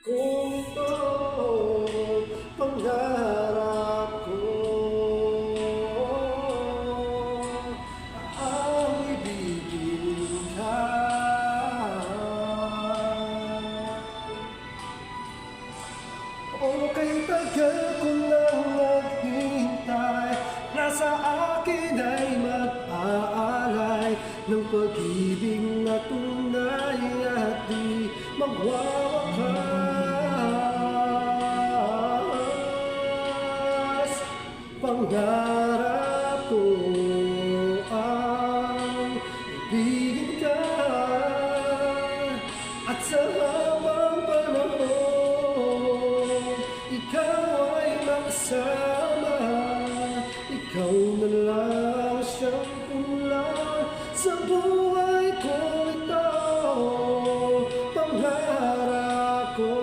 Kung ito'y pangarap ko, ang ibigin ka. Okay, tagal ko nang naghintay, nasa akin ay mag-aalay ng pag-ibig na tunay at di magwawakas. Pangarap ko ang ibigin ka, at sa habang panahon ikaw ay makasama. Ikaw na lang siyang kulang sa buhay ko ito. Pangarap ko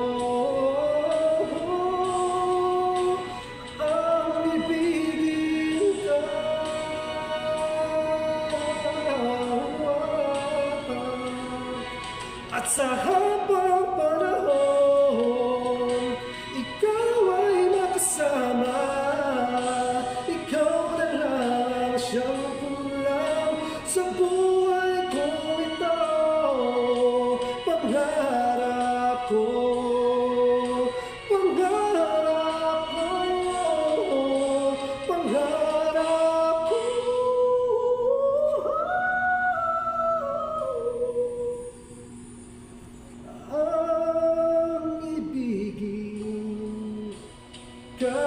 ang ibigin ka, at sa habang panahon ikaw ay makasama. Ikaw na lang siyang kulang sa buhay ko ito. Pangarap ko, pangarap ko, pangarap ko. Ang ibigin ka,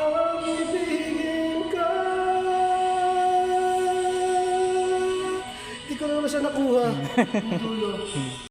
ang ibigin ka. Di ko naman siya nakuha. Dulo.